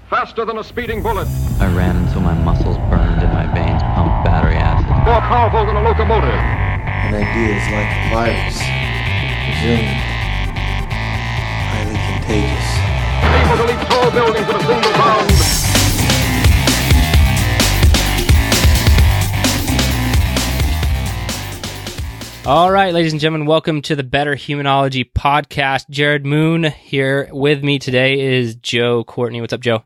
faster than a speeding bullet, I ran until my muscles burned and my veins pumped battery acid. more powerful than a locomotive, An idea is like a virus, resilient, highly contagious. able to leap tall buildings in a single bound. All right, ladies and gentlemen, welcome to the Better Humanology podcast. Jared Moon here with me today is Joe Courtney. What's up, Joe?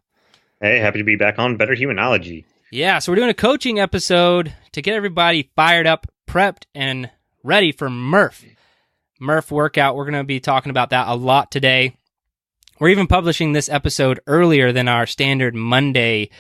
Hey, happy to be back on Better Humanology. Yeah, so we're doing a coaching episode to get everybody fired up, prepped, and ready for Murph Workout. We're going to be talking about that a lot today. We're even publishing this episode earlier than our standard Monday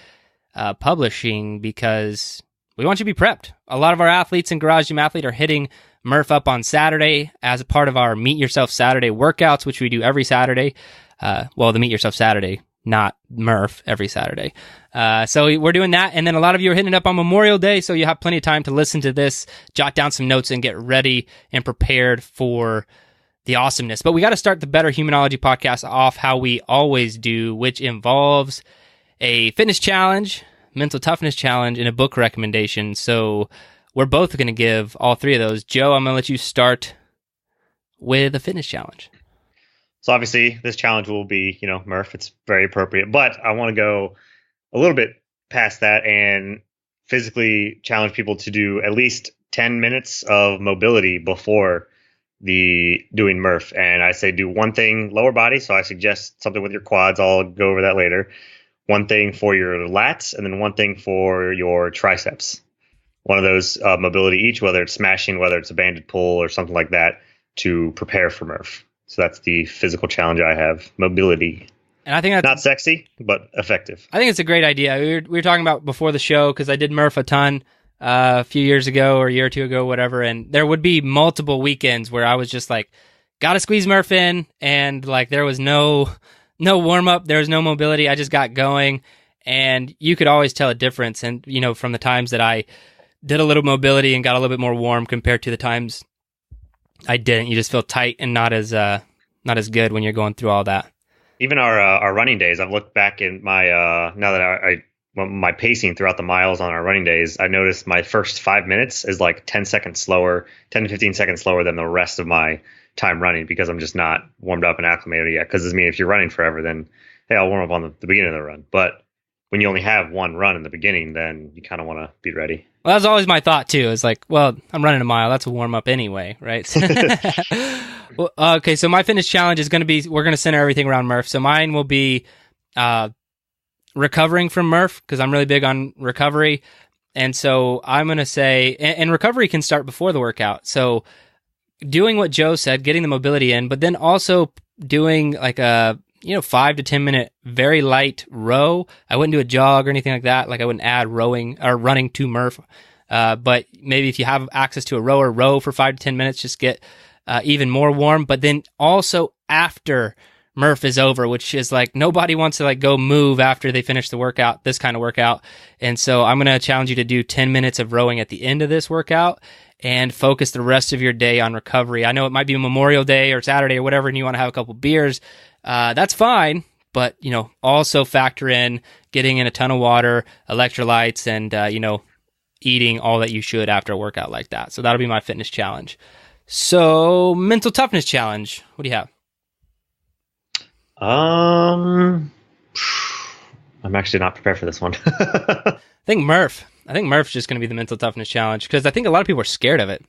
publishing because we want you to be prepped. A lot of our athletes and Garage Gym Athlete are hitting Murph up on Saturday as a part of our Meet Yourself Saturday workouts, which we do every Saturday. The Meet Yourself Saturday, not Murph, every Saturday. So we're doing that, and then a lot of you are hitting it up on Memorial Day, so you have plenty of time to listen to this, jot down some notes, and get ready and prepared for the awesomeness. But we got to start the Better Humanology podcast off how we always do, which involves a fitness challenge, mental toughness challenge, and a book recommendation. So we're both going to give all three of those. Joe, I'm going to let you start with a fitness challenge. So obviously this challenge will be, Murph, it's very appropriate, but I want to go a little bit past that and physically challenge people to do at least 10 minutes of mobility before doing Murph. And I say do one thing lower body. So I suggest something with your quads. I'll go over that later. One thing for your lats, and then one thing for your triceps. One of those mobility each, whether it's smashing, whether it's a banded pull or something like that, to prepare for Murph. So that's the physical challenge I have, mobility. And I think that's not sexy, but effective. I think it's a great idea. We were talking about before the show, because I did Murph a ton a few years ago or a year or two ago, whatever. And there would be multiple weekends where I was just like, got to squeeze Murph in. And like, there was no warm up. There was no mobility. I just got going, and you could always tell a difference. And, from the times that I did a little mobility and got a little bit more warm compared to the times I didn't. You just feel tight and not as good when you're going through all that. Even our running days, I've looked back in my now that my pacing throughout the miles on our running days, I noticed my first 5 minutes is like 10 to 15 seconds slower than the rest of my time running, because I'm just not warmed up and acclimated yet. Because if you're running forever, then hey, I'll warm up on the beginning of the run. But when you only have one run in the beginning, then you kind of want to be ready. Well, that's always my thought too. It's like, well, I'm running a mile. That's a warm up anyway, right? Well, okay, so my fitness challenge is going to be, we're going to center everything around Murph. So mine will be recovering from Murph, because I'm really big on recovery. And so I'm going to say, and recovery can start before the workout. So doing what Joe said, getting the mobility in, but then also doing like a 5 to 10 minute very light row. I wouldn't do a jog or anything like that. Like I wouldn't add rowing or running to Murph. But maybe if you have access to a row for 5 to 10 minutes, just get even more warm. But then also after Murph is over, which is like nobody wants to like go move after they finish the workout, this kind of workout. And so I'm going to challenge you to do 10 minutes of rowing at the end of this workout and focus the rest of your day on recovery. I know it might be Memorial Day or Saturday or whatever, and you want to have a couple beers. That's fine, but, also factor in getting in a ton of water, electrolytes, and, eating all that you should after a workout like that. So that'll be my fitness challenge. So mental toughness challenge. What do you have? I'm actually not prepared for this one. I think Murph's just going to be the mental toughness challenge, because I think a lot of people are scared of it.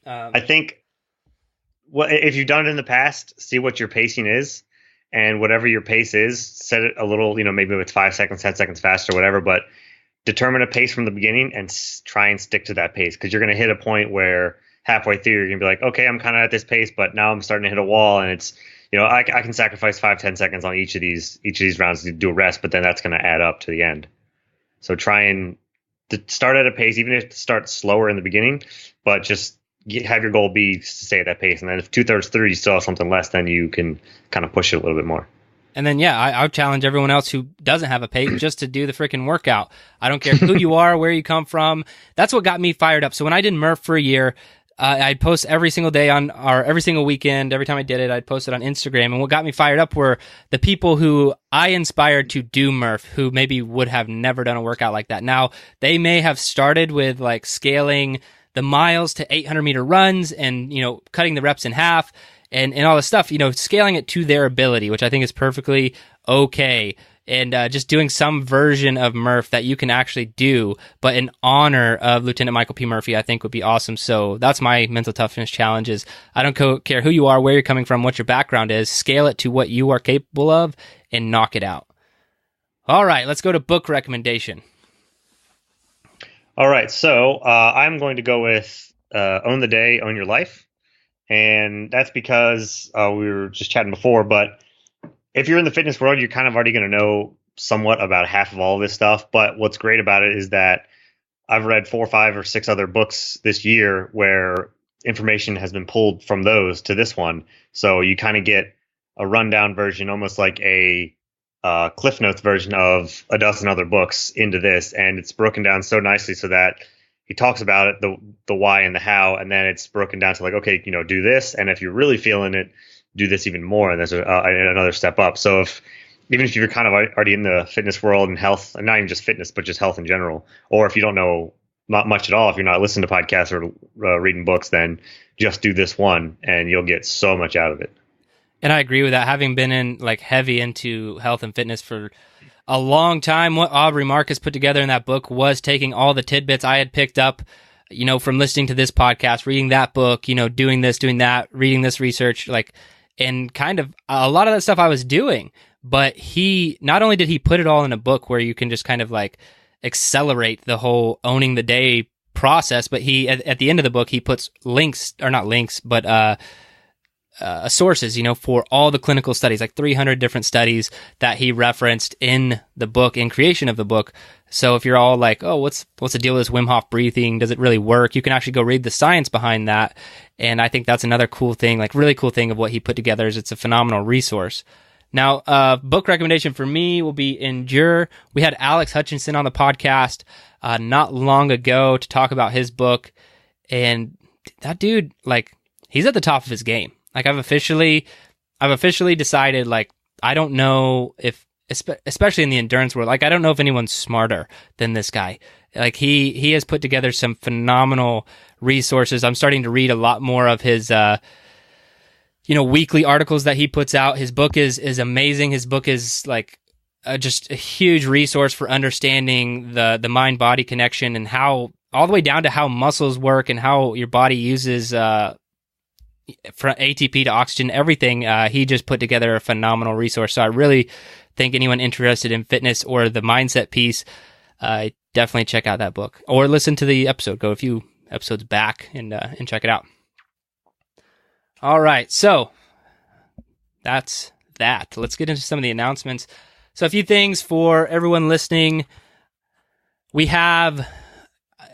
I think if you've done it in the past, see what your pacing is, and whatever your pace is, set it a little, maybe it's 5 seconds, 10 seconds faster, whatever, but determine a pace from the beginning and try and stick to that pace, because you're going to hit a point where halfway through you're going to be like, okay, I'm kind of at this pace, but now I'm starting to hit a wall, and it's, I can sacrifice 5-10 seconds on each of these rounds to do a rest, but then that's going to add up to the end. So try and start at a pace, even if it starts slower in the beginning, but just have your goal be to stay at that pace. And then if 2/3 through you still have something less, then you can kind of push it a little bit more. And then, I would challenge everyone else who doesn't have a pace just to do the freaking workout. I don't care who you are, where you come from. That's what got me fired up. So when I did Murph for a year, I'd post every single day every single weekend. Every time I did it, I'd post it on Instagram. And what got me fired up were the people who I inspired to do Murph, who maybe would have never done a workout like that. Now, they may have started with like scaling the miles to 800-meter runs and, cutting the reps in half and all this stuff, scaling it to their ability, which I think is perfectly okay. And just doing some version of Murph that you can actually do, but in honor of Lieutenant Michael P. Murphy, I think would be awesome. So that's my mental toughness challenges. I don't care who you are, where you're coming from, what your background is. Scale it to what you are capable of and knock it out. All right, let's go to book recommendation. All right, so I'm going to go with Own the Day, Own Your Life. And that's because we were just chatting before, but if you're in the fitness world, you're kind of already going to know somewhat about half of all of this stuff. But what's great about it is that I've read 4, 5, or 6 other books this year where information has been pulled from those to this one. So you kind of get a rundown version, almost like a Cliff Notes version of a dozen other books into this. And it's broken down so nicely so that he talks about it, the why and the how, and then it's broken down to like, okay, do this. And if you're really feeling it, do this even more, and there's another step up. So even if you're kind of already in the fitness world and health, and not even just fitness, but just health in general, or if you don't know not much at all, if you're not listening to podcasts or reading books, then just do this one, and you'll get so much out of it. And I agree with that. Having been in heavy into health and fitness for a long time, what Aubrey Marcus put together in that book was taking all the tidbits I had picked up, from listening to this podcast, reading that book, doing this, doing that, reading this research, and kind of a lot of that stuff I was doing, but he, not only did he put it all in a book where you can just kind of accelerate the whole owning the day process, but he, at the end of the book, he puts links, or not links, but sources, for all the clinical studies, 300 different studies that he referenced in the book, in creation of the book. So if you're all like, oh, what's the deal with this Wim Hof breathing? Does it really work? You can actually go read the science behind that. And I think that's another cool thing, really cool thing of what he put together is it's a phenomenal resource. Now, book recommendation for me will be Endure. We had Alex Hutchinson on the podcast not long ago to talk about his book. And that dude, he's at the top of his game. I've officially decided, I don't know if, especially in the endurance world, I don't know if anyone's smarter than this guy. He has put together some phenomenal resources. I'm starting to read a lot more of his, weekly articles that he puts out. His book is amazing. His book is just a huge resource for understanding the mind-body connection and how, all the way down to how muscles work and how your body uses, from ATP to oxygen, everything. He just put together a phenomenal resource. So I really think anyone interested in fitness or the mindset piece, definitely check out that book or listen to the episode. Go a few episodes back and check it out. All right, so that's that. Let's get into some of the announcements. So a few things for everyone listening. We have,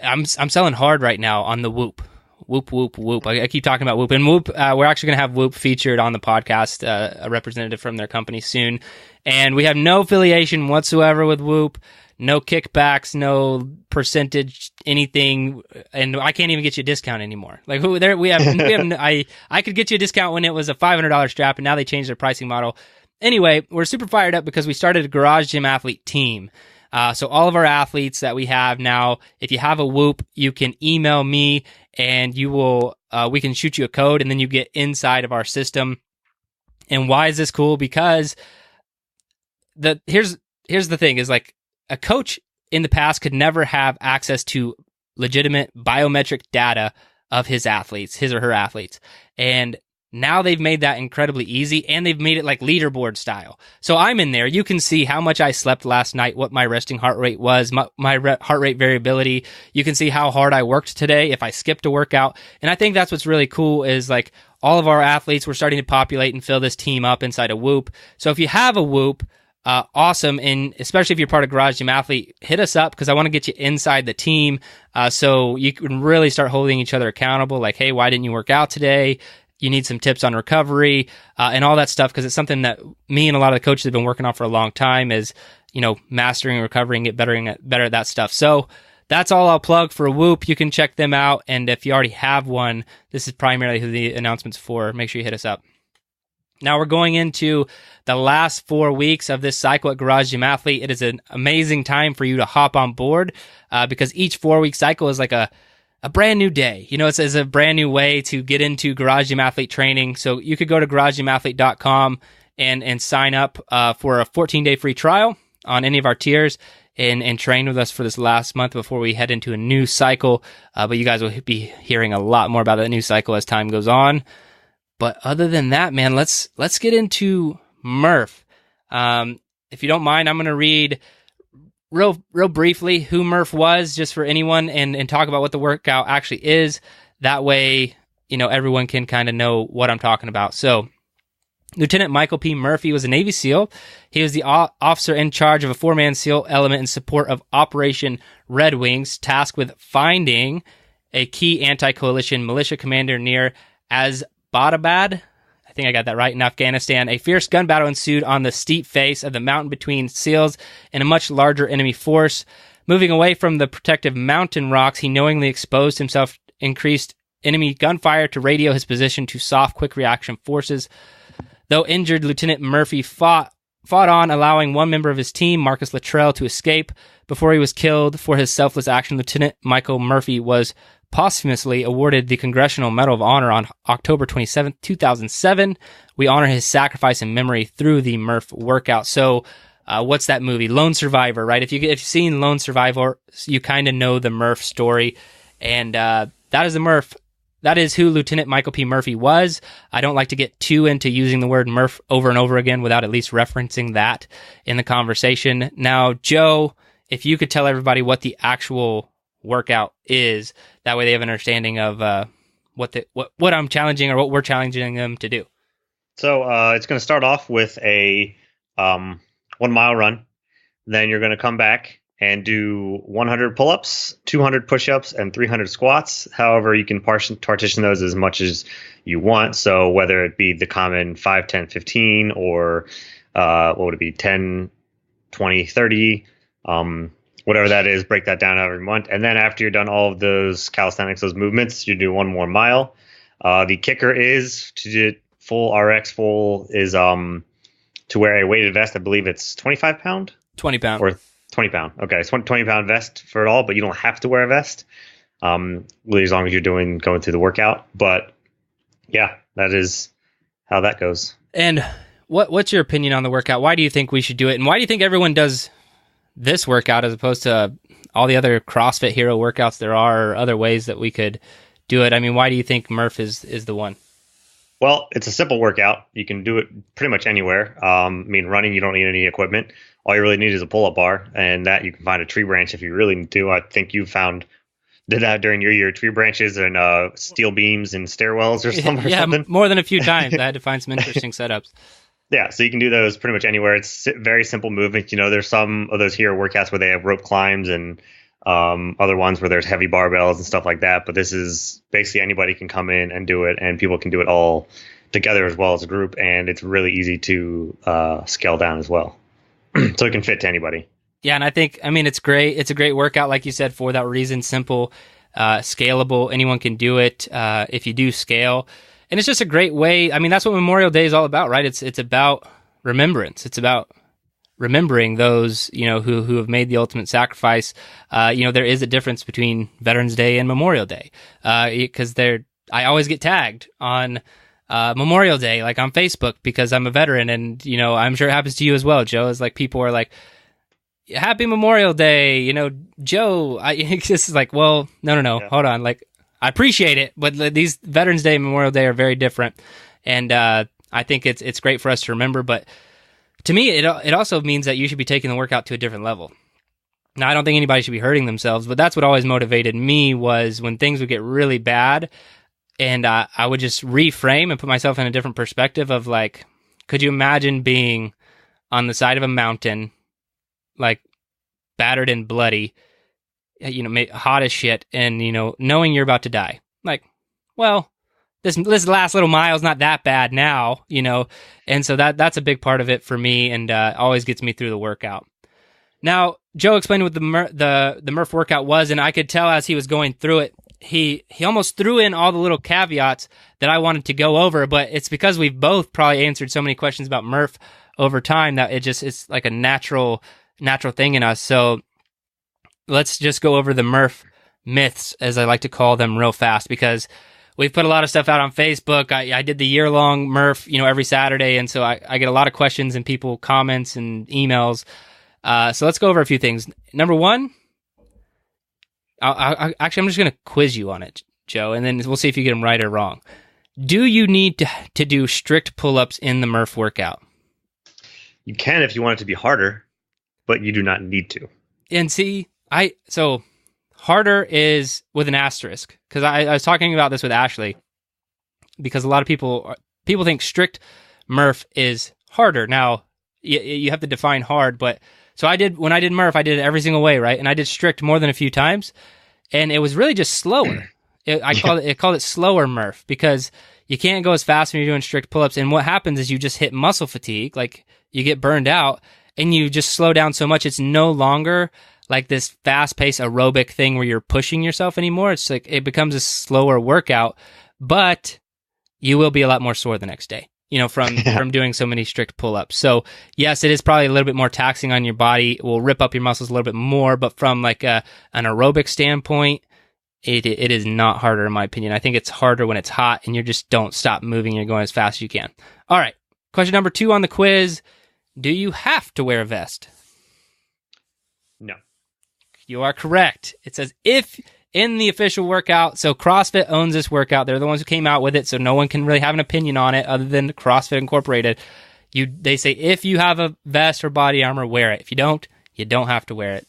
I'm selling hard right now on the Whoop. Whoop, Whoop, Whoop. I keep talking about Whoop. And Whoop, we're actually going to have Whoop featured on the podcast, a representative from their company soon. And we have no affiliation whatsoever with Whoop, no kickbacks, no percentage, anything. And I can't even get you a discount anymore. I could get you a discount when it was a $500 strap, and now they changed their pricing model. Anyway, we're super fired up because we started a Garage Gym Athlete team. So all of our athletes that we have now, if you have a Whoop, you can email me and you will, we can shoot you a code and then you get inside of our system. And why is this cool? Because here's the thing is a coach in the past could never have access to legitimate biometric data of his or her athletes. And now they've made that incredibly easy, and they've made it leaderboard style. So I'm in there. You can see how much I slept last night, what my resting heart rate was, my heart rate variability. You can see how hard I worked today, if I skipped a workout. And I think that's what's really cool is all of our athletes, we're starting to populate and fill this team up inside a Whoop. So if you have a Whoop, awesome. And especially if you're part of Garage Gym Athlete, hit us up because I want to get you inside the team. So you can really start holding each other accountable. Hey, why didn't you work out today? You need some tips on recovery and all that stuff because it's something that me and a lot of the coaches have been working on for a long time is, mastering recovery and get better at that stuff. So that's all I'll plug for Whoop. You can check them out. And if you already have one, this is primarily who the announcement's for. Make sure you hit us up. Now we're going into the last 4 weeks of this cycle at Garage Gym Athlete. It is an amazing time for you to hop on board because each 4-week cycle is like a brand new day. You know, it's a brand new way to get into Garage Gym Athlete training. So you could go to garagegymathlete.com and sign up for a 14-day free trial on any of our tiers and train with us for this last month before we head into a new cycle. But you guys will be hearing a lot more about that new cycle as time goes on. But other than that, man, let's get into Murph. If you don't mind, I'm going to read real briefly who Murph was, just for anyone, and talk about what the workout actually is. That way, you know, everyone can kind of know what I'm talking about. So, Lieutenant Michael P. Murphy was a Navy SEAL. He was the officer in charge of a 4-man SEAL element in support of Operation Red Wings, tasked with finding a key anti-coalition militia commander near Asadabad, I think I got that right, in Afghanistan. A fierce gun battle ensued on the steep face of the mountain between SEALs and a much larger enemy force. Moving away from the protective mountain rocks, he knowingly exposed himself, increased enemy gunfire to radio his position to SOF Quick Reaction Forces. Though injured, Lieutenant Murphy fought on, allowing one member of his team, Marcus Luttrell, to escape. Before he was killed for his selfless action, Lieutenant Michael Murphy was posthumously awarded the Congressional Medal of Honor on October 27, 2007. We honor his sacrifice and memory through the Murph Workout. So, what's that movie? Lone Survivor, right? If you've seen Lone Survivor, you kind of know the Murph story. And that is the Murph. That is who Lieutenant Michael P. Murphy was. I don't like to get too into using the word Murph over and over again without at least referencing that in the conversation. Now, Joe, if you could tell everybody what the actual workout is, that way they have an understanding of what I'm challenging or what we're challenging them to do. So it's going to start off with a 1 mile run. Then you're going to come back and do 100 pull-ups, 200 push-ups, and 300 squats. However, you can partition those as much as you want. So whether it be the common 5, 10, 15, or what would it be, 10, 20, 30, whatever that is, break that down every month. And then after you're done all of those calisthenics, those movements, you do 1 more mile. The kicker is to do full RX, to wear a weighted vest. I believe it's 25 pound? 20 pound. Or 20 pound. Okay, it's 20 pound vest for it all, but you don't have to wear a vest. Really, as long as you're going through the workout. But yeah, that is how that goes. And what's your opinion on the workout? Why do you think we should do it? And why do you think everyone does this workout as opposed to all the other CrossFit Hero workouts there are, or other ways that we could do it? I mean, why do you think Murph is the one? Well, it's a simple workout. You can do it pretty much anywhere. I mean, running, you don't need any equipment. All you really need is a pull-up bar, and that you can find a tree branch if you really need to. I think you did that during your year, tree branches and steel beams and stairwells or something. Yeah, more than a few times. I had to find some interesting setups. Yeah, so you can do those pretty much anywhere. It's very simple movement. You know, there's some of those hero workouts where they have rope climbs and other ones where there's heavy barbells and stuff like that. But this is basically anybody can come in and do it, and people can do it all together as well as a group. And it's really easy to scale down as well. So it can fit to anybody. Yeah, and I mean, it's great. It's a great workout, like you said, for that reason. Simple, scalable. Anyone can do it if you do scale. And it's just a great way. I mean, that's what Memorial Day is all about, right? It's about remembrance. It's about remembering those, you know, who have made the ultimate sacrifice. You know, there is a difference between Veterans Day and Memorial Day because I always get tagged on Memorial Day, like on Facebook, because I'm a veteran, and you know, I'm sure it happens to you as well, Joe. It's like people are like, "Happy Memorial Day," you know, Joe. This is like, well, no, yeah. Hold on. Like, I appreciate it, but these Veterans Day and Memorial Day are very different, and I think it's great for us to remember. But to me, it also means that you should be taking the workout to a different level. Now, I don't think anybody should be hurting themselves, but that's what always motivated me was when things would get really bad. And I would just reframe and put myself in a different perspective of like, could you imagine being on the side of a mountain, like battered and bloody, you know, hot as shit, and, you know, knowing you're about to die? Like, well, this last little mile is not that bad now, you know? And so that's a big part of it for me, and always gets me through the workout. Now, Joe explained what the Murph workout was, and I could tell as he was going through it, he almost threw in all the little caveats that I wanted to go over, but it's because we've both probably answered so many questions about Murph over time that it's like a natural thing in us. So let's just go over the Murph myths, as I like to call them, real fast, because we've put a lot of stuff out on Facebook. I did the year-long Murph, every Saturday, and so I get a lot of questions and people comments and emails. So let's go over a few things. Number one, actually, I'm just going to quiz you on it, Joe, and then we'll see if you get them right or wrong. Do you need to do strict pull-ups in the Murph workout? You can if you want it to be harder, but you do not need to. And see, so harder is with an asterisk, because I was talking about this with Ashley, because a lot of people think strict Murph is harder. Now, you have to define hard, but so when I did Murph, I did it every single way, right? And I did strict more than a few times, and it was really just slower. I called it slower Murph, because you can't go as fast when you're doing strict pull-ups, and what happens is you just hit muscle fatigue, like you get burned out, and you just slow down so much. It's no longer like this fast-paced aerobic thing where you're pushing yourself anymore. It's like it becomes a slower workout, but you will be a lot more sore the next day, from doing so many strict pull-ups. So yes, it is probably a little bit more taxing on your body. It will rip up your muscles a little bit more, but from like an aerobic standpoint, it is not harder in my opinion. I think it's harder when it's hot and you just don't stop moving. You're going as fast as you can. All right. Question number 2 on the quiz. Do you have to wear a vest? No. You are correct. It says if in the official workout, so CrossFit owns this workout. They're the ones who came out with it, so no one can really have an opinion on it other than CrossFit Incorporated. They say if you have a vest or body armor, wear it. If you don't have to wear it.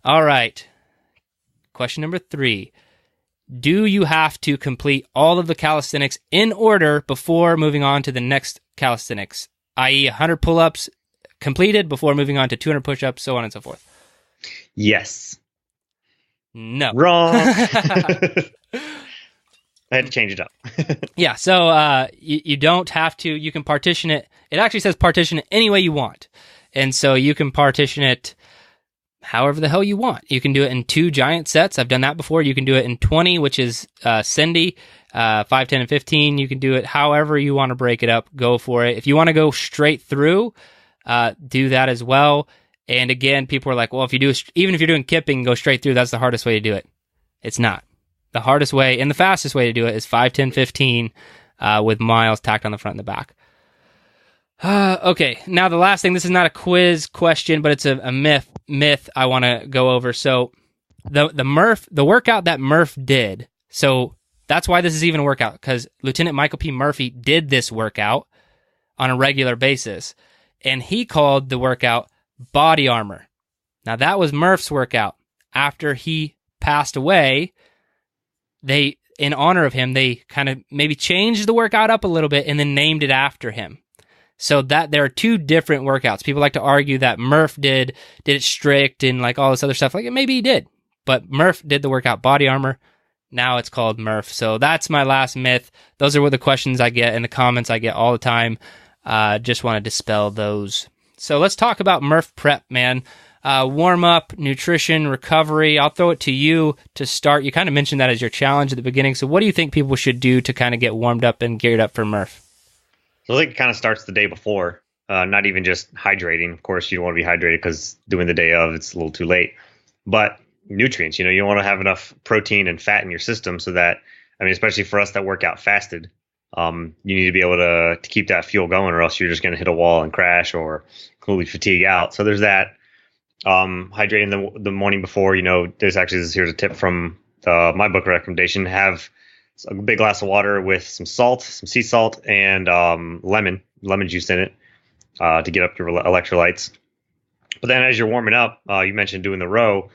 All right. Question number 3. Do you have to complete all of the calisthenics in order before moving on to the next calisthenics, i.e. 100 pull-ups completed before moving on to 200 push-ups, so on and so forth? Yes. No. Wrong. I had to change it up. Yeah, so you don't have to. You can partition it. It actually says partition it any way you want. And so you can partition it however the hell you want. You can do it in 2 giant sets. I've done that before. You can do it in 20, which is Cindy, 5, 10, and 15. You can do it however you want to break it up. Go for it. If you want to go straight through, do that as well. And again, people are like, well, even if you're doing kipping, go straight through. That's the hardest way to do it. It's not. The hardest way and the fastest way to do it is 5, 10, 15 with miles tacked on the front and the back. Okay, now the last thing, this is not a quiz question, but it's a myth I want to go over. So the workout that Murph did, so that's why this is even a workout, because Lieutenant Michael P. Murphy did this workout on a regular basis, and he called the workout body armor. Now that was Murph's workout. After he passed away, in honor of him, they kind of maybe changed the workout up a little bit and then named it after him. So that there are 2 different workouts. People like to argue that Murph did it strict and like all this other stuff. Like maybe he did, but Murph did the workout body armor. Now it's called Murph. So that's my last myth. Those are what the questions I get and the comments I get all the time. Just want to dispel those. So let's talk about Murph prep, man. Warm up, nutrition, recovery. I'll throw it to you to start. You kind of mentioned that as your challenge at the beginning. So what do you think people should do to kind of get warmed up and geared up for Murph? So I think it kind of starts the day before, not even just hydrating. Of course, you don't want to be hydrated because doing the day of, it's a little too late. But nutrients, you want to have enough protein and fat in your system so that, especially for us that work out fasted, you need to be able to keep that fuel going, or else you're just going to hit a wall and crash or completely fatigue out. So there's that. Hydrating the morning before, here's a tip from my book recommendation. Have a big glass of water with some salt, some sea salt, and lemon juice in it to get up your electrolytes. But then as you're warming up, you mentioned doing the row,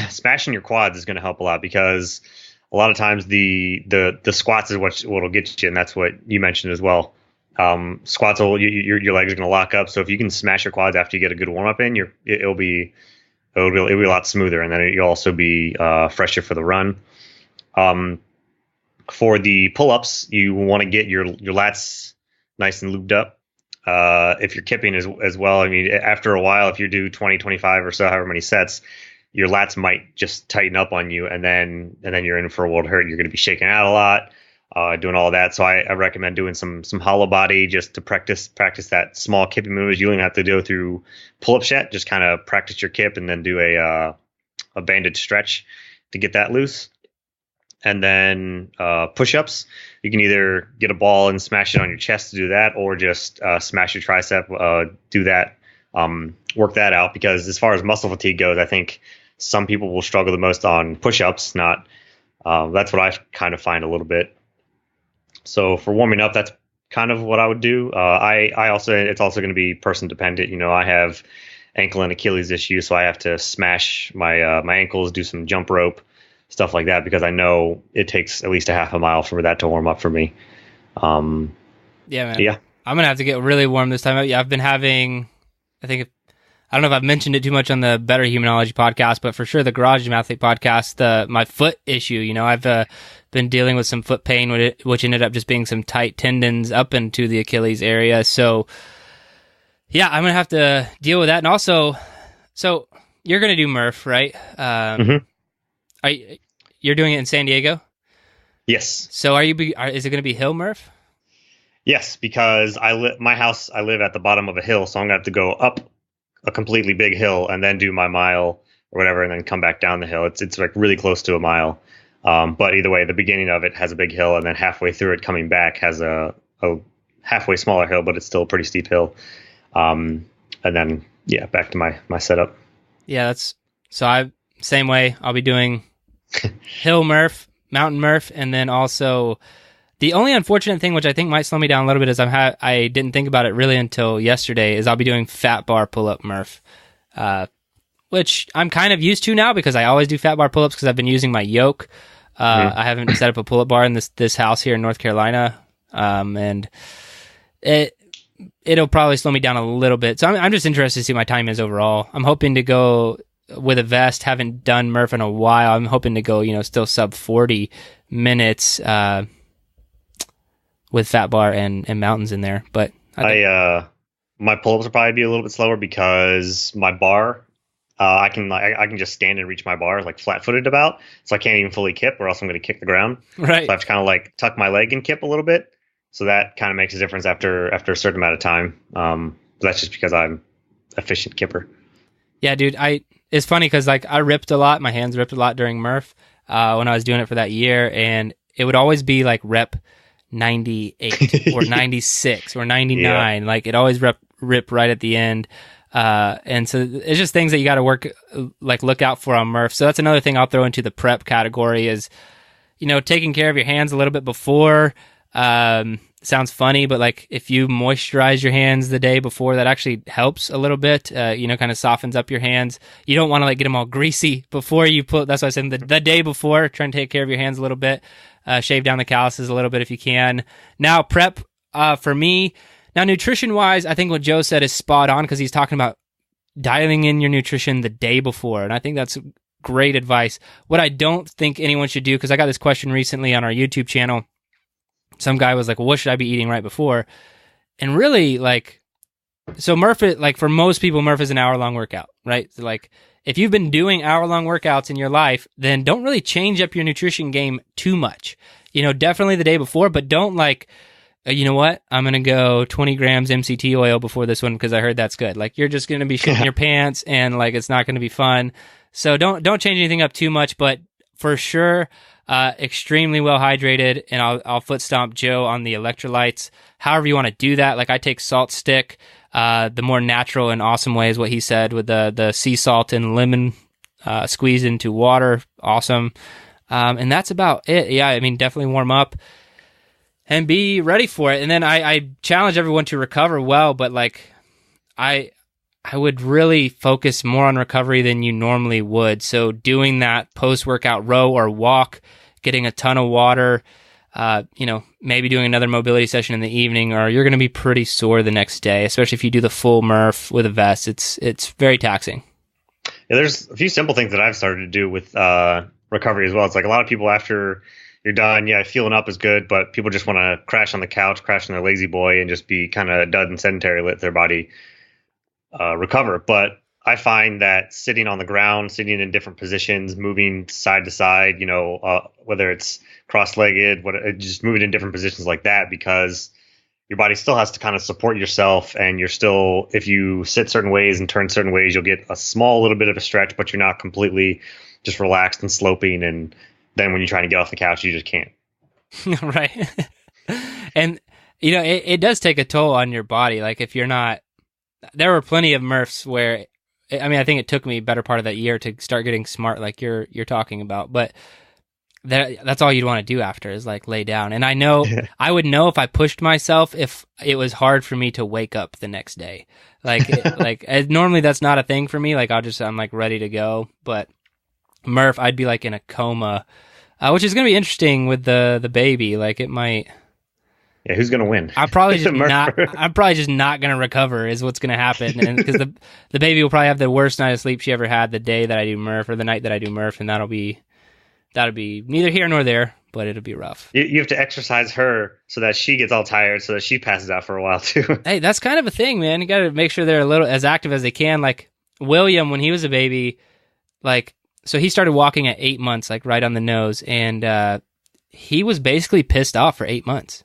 smashing your quads is going to help a lot, because a lot of times the squats is what'll get you, and that's what you mentioned as well. Squats your legs are going to lock up. So if you can smash your quads after you get a good warm up in, it'll be a lot smoother, and then you'll also be fresher for the run. For the pull-ups, you want to get your lats nice and lubed up. if you're kipping as well. I mean, after a while, if you do 20, 25 or so, however many sets, your lats might just tighten up on you, and then you're in for a world hurt. You're going to be shaking out a lot, doing all that. So I recommend doing some hollow body just to practice that small kipping moves. You don't have to go through pull-ups yet. Just kind of practice your kip and then do a banded stretch to get that loose. And then push-ups. You can either get a ball and smash it on your chest to do that, or just smash your tricep, do that, work that out. Because as far as muscle fatigue goes, I think some people will struggle the most on push-ups. That's what I kind of find a little bit. So for warming up, that's kind of what I would do. It's also going to be person dependent. You know, I have ankle and Achilles issues, so I have to smash my ankles, do some jump rope, stuff like that, because I know it takes at least a half a mile for that to warm up for me. Yeah, man. Yeah. I'm going to have to get really warm this time. Yeah, I've been having, I don't know if I've mentioned it too much on the Better Humanology podcast, but for sure the Garage Gym Athlete podcast, my foot issue, you know, I've been dealing with some foot pain, which ended up just being some tight tendons up into the Achilles area. So yeah, I'm going to have to deal with that. And also, so you're going to do Murph, right? You're doing it in San Diego? Yes. So is it going to be hill Murph? Yes, because I live at the bottom of a hill, so I'm going to have to go up a completely big hill and then do my mile or whatever, and then come back down the hill. It's like really close to a mile. But either way, the beginning of it has a big hill, and then halfway through it coming back has a halfway smaller hill, but it's still a pretty steep hill. And then, yeah, back to my setup. Yeah, same way. I'll be doing hill Murph, mountain Murph, and then also the only unfortunate thing, which I think might slow me down a little bit, is I didn't think about it really until yesterday, is I'll be doing fat bar pull-up Murph, which I'm kind of used to now because I always do fat bar pull-ups because I've been using my yoke. I haven't set up a pull-up bar in this house here in North Carolina, and it'll probably slow me down a little bit. So I'm just interested to see what my time is overall. I'm hoping to go with a vest. Haven't done Murph in a while. I'm hoping to go, still sub 40 minutes with fat bar and mountains in there. But my pull-ups will probably be a little bit slower because my bar, I can just stand and reach my bar like flat-footed about, so I can't even fully kip, or else I'm going to kick the ground. Right. So I have to kind of like tuck my leg and kip a little bit. So that kind of makes a difference after a certain amount of time. That's just because I'm efficient kipper. Yeah, dude. It's funny because like I ripped a lot. My hands ripped a lot during Murph when I was doing it for that year, and it would always be like rep 98 or 96 or 99. Yeah. Like it always rip right at the end. And so it's just things that you got to look out for on Murph. So that's another thing I'll throw into the prep category is, taking care of your hands a little bit before. Sounds funny, but like if you moisturize your hands the day before, that actually helps a little bit. Kind of softens up your hands. You don't want to get them all greasy before you put. That's why I said the day before. Try and take care of your hands a little bit. Shave down the calluses a little bit if you can. Now prep for me. Now nutrition wise, I think what Joe said is spot on because he's talking about dialing in your nutrition the day before, and I think that's great advice. What I don't think anyone should do, because I got this question recently on our YouTube channel. Some guy was like, well, what should I be eating right before? And really, so Murph, for most people, Murph is an hour-long workout, right? So if you've been doing hour-long workouts in your life, then don't really change up your nutrition game too much. Definitely the day before, but don't you know what? I'm going to go 20 grams MCT oil before this one because I heard that's good. You're just going to be shitting your pants and it's not going to be fun. So don't change anything up too much, but for sure, extremely well hydrated, and I'll foot stomp Joe on the electrolytes. However you want to do that. I take salt stick, the more natural and awesome way is what he said with the sea salt and lemon squeezed into water. Awesome. And that's about it. Yeah, I mean, definitely warm up and be ready for it. And then I challenge everyone to recover well, but I would really focus more on recovery than you normally would. So doing that post-workout row or walk, getting a ton of water, maybe doing another mobility session in the evening, or you're going to be pretty sore the next day, especially if you do the full Murph with a vest. It's very taxing. Yeah, there's a few simple things that I've started to do with recovery as well. It's a lot of people after you're done. Yeah, feeling up is good, but people just want to crash on the couch, crash on their lazy boy, and just be kind of dud and sedentary, let their body recover. But I find that sitting on the ground, sitting in different positions, moving side to side, whether it's cross-legged, just moving in different positions like that, because your body still has to kind of support yourself, and you're still, if you sit certain ways and turn certain ways, you'll get a small little bit of a stretch, but you're not completely just relaxed and sloping. And then when you're trying to get off the couch, you just can't. Right. And, it does take a toll on your body. Like if you're not, there were plenty of Murphs where, I think it took me a better part of that year to start getting smart, like you're talking about, but that's all you'd want to do after is like lay down. And I know I would know if I pushed myself, if it was hard for me to wake up the next day. Like, normally that's not a thing for me. Like I'm like ready to go, but Murph, I'd be like in a coma, which is going to be interesting with the baby. Like it might. Yeah, who's going to win? I'm probably just not going to recover is what's going to happen. And because the baby will probably have the worst night of sleep she ever had the day that I do Murph, or the night that I do Murph. And that'll be neither here nor there, but it'll be rough. You have to exercise her so that she gets all tired, so that she passes out for a while too. Hey, that's kind of a thing, man. You got to make sure they're a little as active as they can. Like William, when he was a baby, so he started walking at 8 months, like right on the nose. And he was basically pissed off for 8 months.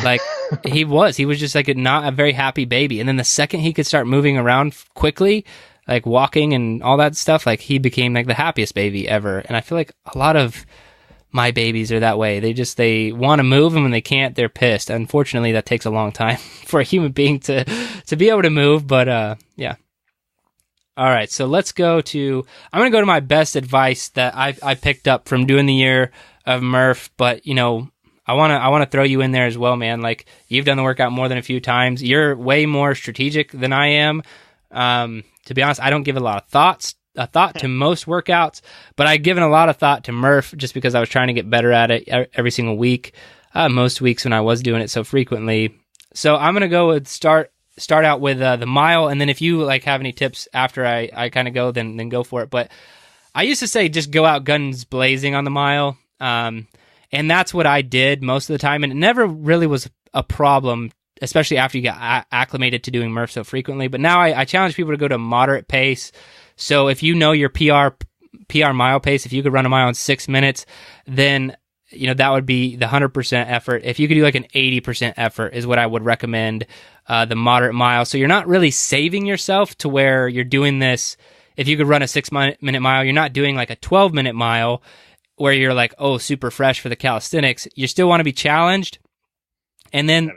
Like he was just like not a very happy baby. And then the second he could start moving around quickly, like walking and all that stuff, like he became like the happiest baby ever. And I feel like a lot of my babies are that way. They want to move, and when they can't, they're pissed. Unfortunately, that takes a long time for a human being to be able to move. But yeah. All right, so I'm going to go to my best advice that I picked up from doing the year of Murph. But I want to throw you in there as well, man. Like you've done the workout more than a few times. You're way more strategic than I am. To be honest, I don't give a lot of thought to most workouts, but I've given a lot of thought to Murph just because I was trying to get better at it every single week. Most weeks when I was doing it so frequently. So I'm gonna go with start out with the mile, and then if you like have any tips after I kind of go, then go for it. But I used to say just go out guns blazing on the mile. And that's what I did most of the time. And it never really was a problem, especially after you get acclimated to doing Murph so frequently. But now I challenge people to go to moderate pace. So if you know your PR mile pace, if you could run a mile in 6 minutes, then that would be the 100% effort. If you could do like an 80% effort is what I would recommend, the moderate mile. So you're not really saving yourself to where you're doing this. If you could run a 6-minute mile, you're not doing like a 12-minute mile where you're like, oh, super fresh for the calisthenics. You still want to be challenged. And then,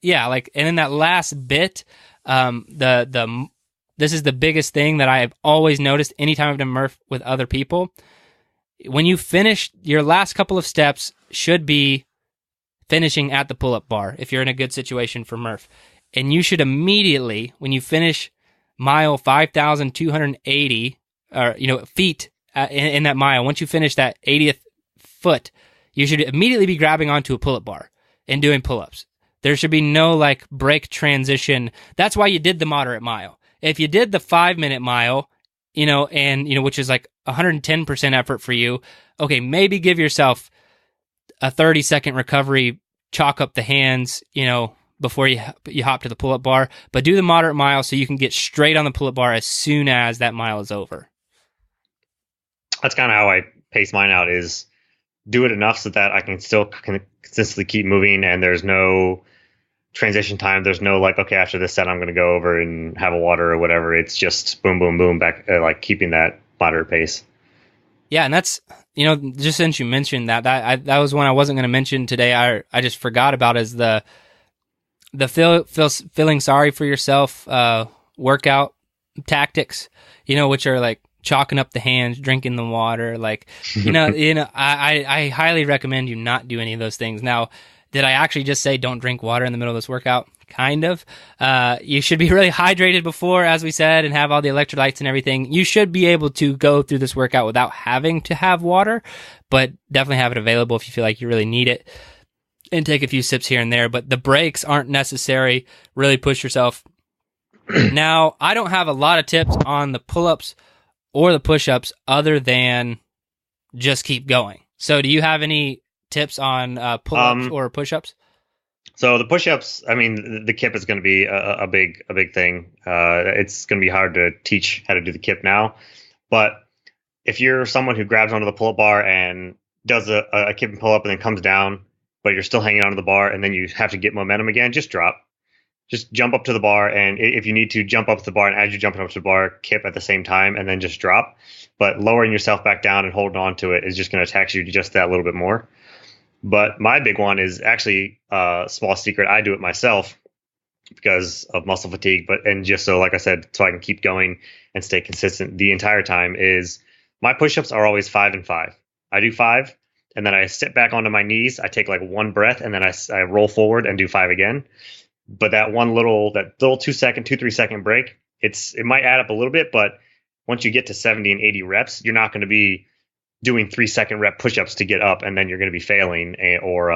and then that last bit, this is the biggest thing that I have always noticed anytime I've done Murph with other people. When you finish, your last couple of steps should be finishing at the pull-up bar if you're in a good situation for Murph. And you should immediately, when you finish mile 5,280, feet, in that mile, once you finish that 80th foot, you should immediately be grabbing onto a pull-up bar and doing pull-ups. There should be no like break transition. That's why you did the moderate mile. If you did the 5-minute mile, which is like 110% effort for you, okay, maybe give yourself a 30-second recovery, chalk up the hands, before you hop to the pull-up bar, but do the moderate mile so you can get straight on the pull-up bar as soon as that mile is over. That's kind of how I pace mine out, is do it enough so that I can still consistently keep moving, and there's no transition time. There's no like, okay, after this set, I'm going to go over and have a water or whatever. It's just boom, boom, boom, back, like keeping that moderate pace. Yeah. And that's, just since you mentioned that was one I wasn't going to mention today. I just forgot about is the feeling sorry for yourself, workout tactics, which are like chalking up the hands, drinking the water, like, I highly recommend you not do any of those things. Now, did I actually just say don't drink water in the middle of this workout? Kind of. You should be really hydrated before, as we said, and have all the electrolytes and everything. You should be able to go through this workout without having to have water, but definitely have it available if you feel like you really need it, and take a few sips here and there. But the breaks aren't necessary. Really push yourself. Now, I don't have a lot of tips on the pull-ups or the push-ups other than just keep going. So do you have any tips on pull-ups or push-ups? So the push-ups, I mean, the kip is going to be a big thing. It's going to be hard to teach how to do the kip now, but if you're someone who grabs onto the pull-up bar and does a kip and pull-up and then comes down, but you're still hanging onto the bar and then you have to get momentum again, just drop. Just jump up to the bar, and if you need to, jump up to the bar, and as you're jumping up to the bar, kip at the same time, and then just drop. But lowering yourself back down and holding on to it is just going to tax you just that little bit more. But my big one is actually a small secret. I do it myself because of muscle fatigue, and just so, like I said, so I can keep going and stay consistent the entire time, is my push-ups are always 5 and 5. I do 5, and then I sit back onto my knees. I take like one breath, and then I roll forward and do 5 again. But that little 2-3 second break, it might add up a little bit, but once you get to 70 and 80 reps, you're not going to be doing 3-second rep push-ups to get up, and then you're going to be failing or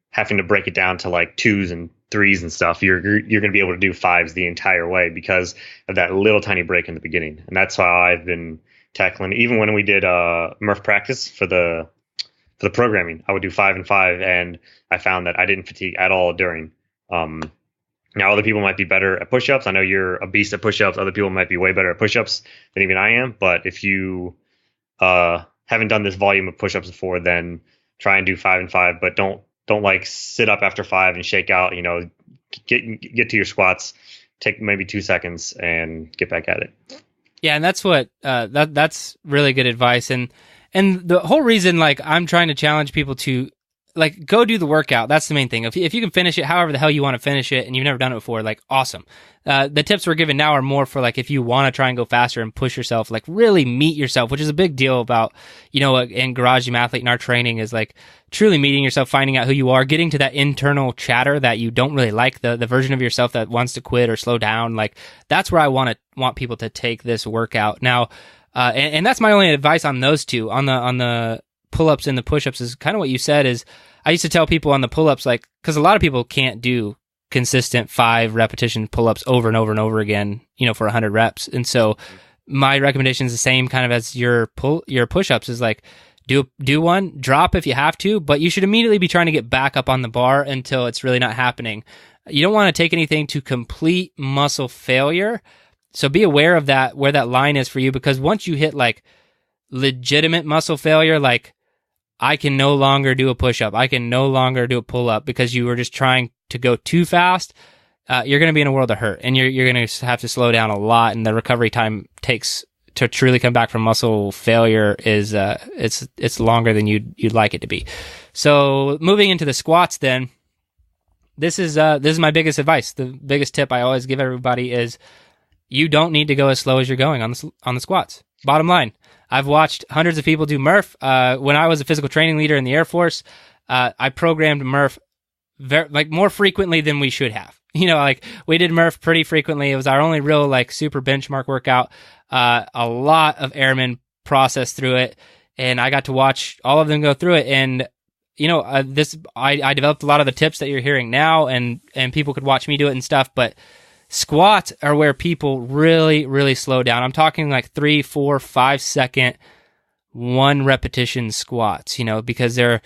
having to break it down to like 2s and 3s and stuff. You're going to be able to do 5s the entire way because of that little tiny break in the beginning. And that's how I've been tackling. Even when we did Murph practice for the programming, I would do 5 and 5, and I found that I didn't fatigue at all during. Now other people might be better at push-ups. I know you're a beast at push-ups. Other people might be way better at push-ups than even I am. But if you haven't done this volume of push-ups before, then try and do 5 and 5. But don't like sit up after 5 and shake out. Get to your squats, take maybe 2 seconds, and get back at it. Yeah, and that's what that's really good advice. And the whole reason, like, I'm trying to challenge people to, like, go do the workout. That's the main thing. If you can finish it however the hell you want to finish it, and you've never done it before, like, awesome. The tips we're giving now are more for, like, if you want to try and go faster and push yourself, like, really meet yourself, which is a big deal about, in Garage Gym Athlete in our training, is like truly meeting yourself, finding out who you are, getting to that internal chatter that you don't really like, the version of yourself that wants to quit or slow down. Like, that's where I want people to take this workout. Now, and that's my only advice on those two, on the pull-ups and the push-ups, is kind of what you said. Is I used to tell people on the pull-ups, like, because a lot of people can't do consistent 5 repetition pull-ups over and over and over again, for 100 reps. And so my recommendation is the same kind of as your push-ups, is like, do one, drop if you have to, but you should immediately be trying to get back up on the bar until it's really not happening. You don't want to take anything to complete muscle failure. So be aware of that, where that line is for you, because once you hit like legitimate muscle failure, like, I can no longer do a push-up, I can no longer do a pull-up because you were just trying to go too fast, you're going to be in a world of hurt, and you're going to have to slow down a lot, and the recovery time takes to truly come back from muscle failure is it's longer than you'd like it to be. So moving into the squats, then this is my biggest advice. The biggest tip I always give everybody is you don't need to go as slow as you're going on the squats. Bottom line. I've watched hundreds of people do Murph. When I was a physical training leader in the Air Force, I programmed Murph more frequently than we should have. Like, we did Murph pretty frequently. It was our only real, like, super benchmark workout. A lot of airmen processed through it, and I got to watch all of them go through it. And I developed a lot of the tips that you're hearing now, and people could watch me do it and stuff. But squats are where people really, really slow down. I'm talking like 3, 4, 5 second, 1 repetition squats, because they're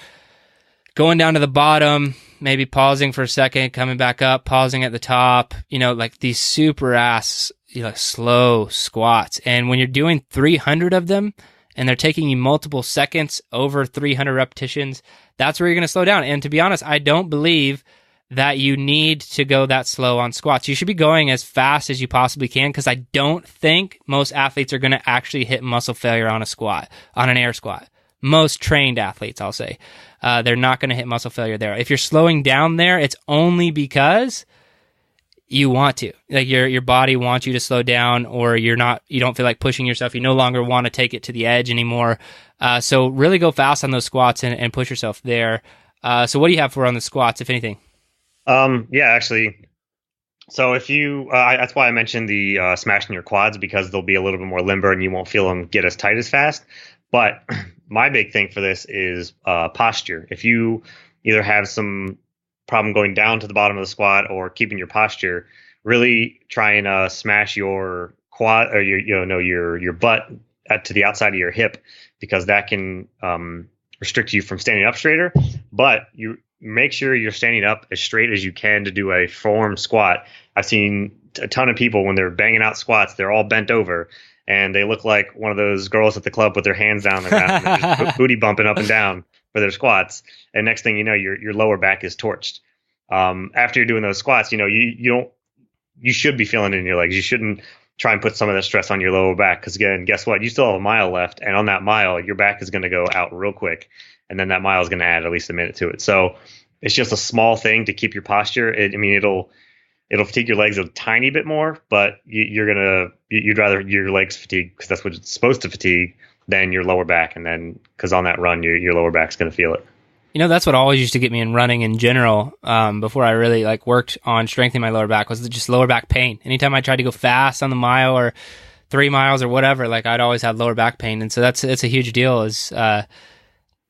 going down to the bottom, maybe pausing for a second, coming back up, pausing at the top, like these super ass, slow squats. And when you're doing 300 of them and they're taking you multiple seconds over 300 repetitions, that's where you're going to slow down. And to be honest, I don't believe that you need to go that slow on squats. You should be going as fast as you possibly can, because I don't think most athletes are going to actually hit muscle failure on a squat, on an air squat. Most trained athletes, I'll say, they're not going to hit muscle failure there. If you're slowing down there, it's only because you want to. Like, your body wants you to slow down, or you don't feel like pushing yourself. You no longer want to take it to the edge anymore. So really go fast on those squats and push yourself there. So what do you have for on the squats, if anything? Yeah, actually. So if you, that's why I mentioned the smashing your quads, because they'll be a little bit more limber and you won't feel them get as tight as fast. But my big thing for this is posture. If you either have some problem going down to the bottom of the squat or keeping your posture, really try and smash your quad or your butt to the outside of your hip, because that can restrict you from standing up straighter, but you make sure you're standing up as straight as you can to do a form squat. I've seen a ton of people when they're banging out squats, they're all bent over and they look like one of those girls at the club with their hands down on the ground and they're just booty bumping up and down for their squats. And next thing you know, your lower back is torched. After you're doing those squats, you should be feeling it in your legs. You shouldn't try and put some of that stress on your lower back. Because again, guess what? You still have a mile left. And on that mile, your back is going to go out real quick. And then that mile is going to add at least a minute to it. So it's just a small thing to keep your posture. It'll fatigue your legs a tiny bit more, but you'd rather your legs fatigue because that's what it's supposed to fatigue than your lower back. And then because on that run, your lower back's going to feel it. That's what always used to get me in running in general. Before I really worked on strengthening my lower back was just lower back pain. Anytime I tried to go fast on the mile or 3 miles or whatever, I'd always have lower back pain. And so it's a huge deal is,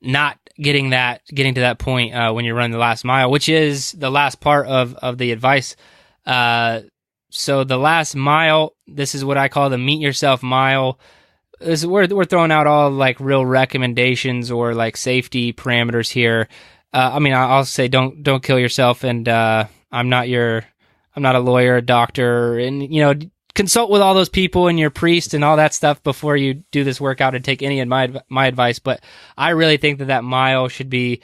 not getting to that point, when you're running the last mile, which is the last part of the advice. So the last mile, this is what I call the meet yourself mile. We're throwing out all real recommendations or safety parameters here. I'll say don't kill yourself, and I'm not a lawyer, a doctor, and consult with all those people and your priest and all that stuff before you do this workout and take any of my advice. But I really think that mile should be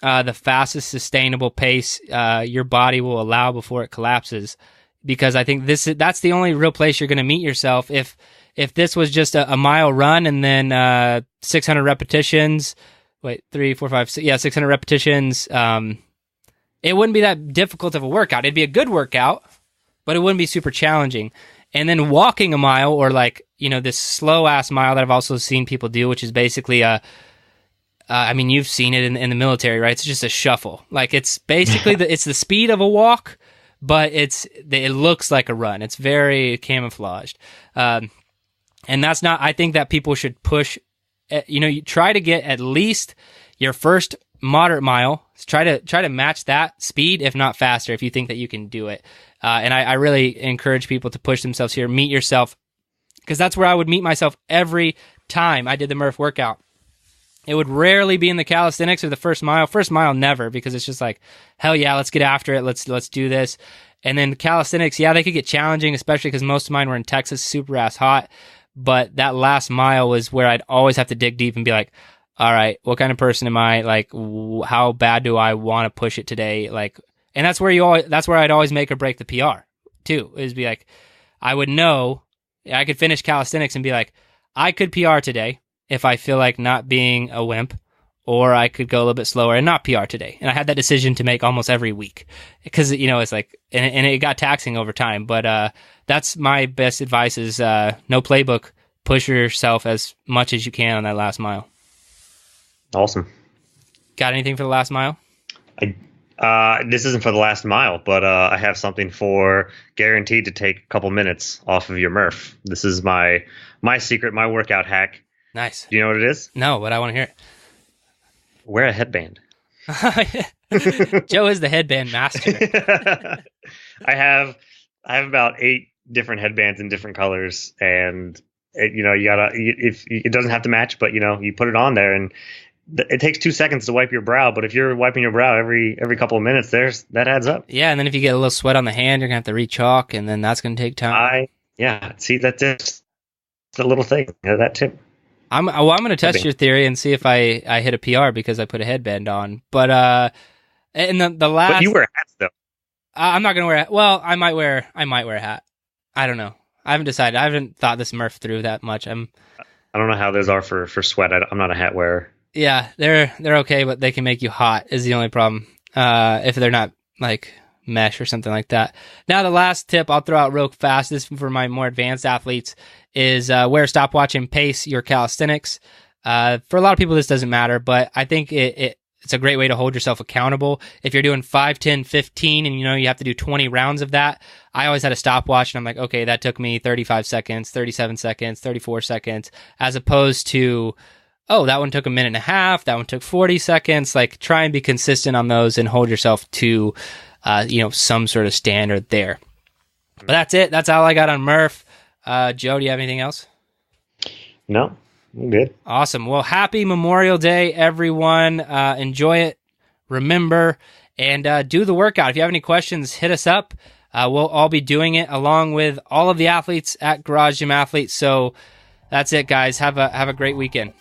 the fastest sustainable pace your body will allow before it collapses, because I think that's the only real place you're going to meet yourself. If this was just a mile run and then 600 repetitions, 600 repetitions, it wouldn't be that difficult of a workout. It'd be a good workout, but it wouldn't be super challenging. And then walking a mile or this slow ass mile that I've also seen people do, which is basically you've seen it in the military, right? It's just a shuffle. It's basically it's the speed of a walk, but it looks like a run. It's very camouflaged. And that's not, I think that people should push, you try to get at least your first moderate mile. Try to match that speed, if not faster, if you think that you can do it. And I really encourage people to push themselves here, meet yourself, because that's where I would meet myself every time I did the Murph workout. It would rarely be in the calisthenics or the first mile. First mile, never, because it's just hell yeah, let's get after it. Let's do this. And then calisthenics, yeah, they could get challenging, especially because most of mine were in Texas, super ass hot. But that last mile was where I'd always have to dig deep and be like, all right, what kind of person am I? How bad do I want to push it today? And that's where that's where I'd always make or break the PR too, is be I would know I could finish calisthenics and be I could PR today if I feel like not being a wimp, or I could go a little bit slower and not PR today. And I had that decision to make almost every week because, it's and it got taxing over time. But that's my best advice is no playbook. Push yourself as much as you can on that last mile. Awesome. Got anything for the last mile? This isn't for the last mile, but I have something for guaranteed to take a couple minutes off of your Murph. This is my secret, my workout hack. Nice. Do you know what it is? No, but I want to hear it. Wear a headband. Joe is the headband master. I have about 8 different headbands in different colors, and if it doesn't have to match, but you put it on there, and it takes 2 seconds to wipe your brow. But if you're wiping your brow every couple of minutes, that adds up. Yeah, and then if you get a little sweat on the hand, you're gonna have to re-chalk, and then that's gonna take time. See, that's just a little thing. That tip. I'm going to test your theory and see if I hit a PR because I put a headband on. But and the last. But you wear hats though. I'm not going to wear. Well, I might wear a hat. I don't know. I haven't decided. I haven't thought this Murph through that much. I don't know how those are for sweat. I'm not a hat wearer. Yeah, they're okay, but they can make you hot. Is the only problem. If they're not mesh or something like that. Now, the last tip I'll throw out real fast, this is for my more advanced athletes, is wear a stopwatch and pace your calisthenics. For a lot of people, this doesn't matter, but I think it's a great way to hold yourself accountable. If you're doing 5, 10, 15, and you have to do 20 rounds of that, I always had a stopwatch, and I'm like, okay, that took me 35 seconds, 37 seconds, 34 seconds, as opposed to, oh, that one took a minute and a half, that one took 40 seconds. Try and be consistent on those and hold yourself to some sort of standard there. But that's it. That's all I got on Murph. Joe, do you have anything else? No, I'm good. Awesome. Well, happy Memorial Day, everyone. Enjoy it. Remember, and do the workout. If you have any questions, hit us up. We'll all be doing it along with all of the athletes at Garage Gym Athletes. So that's it, guys. Have a great weekend.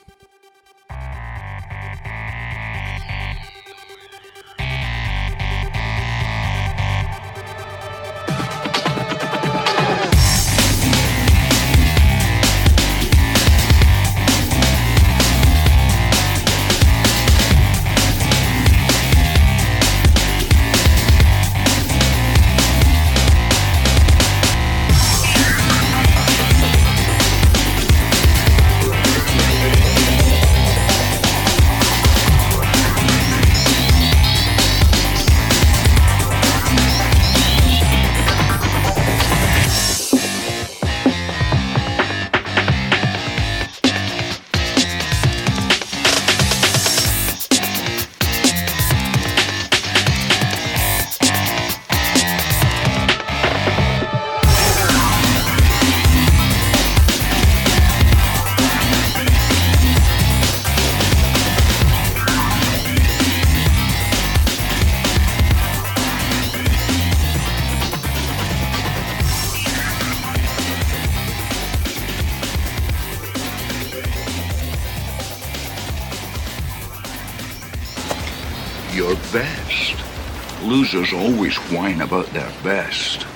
Your best. Losers always whine about their best.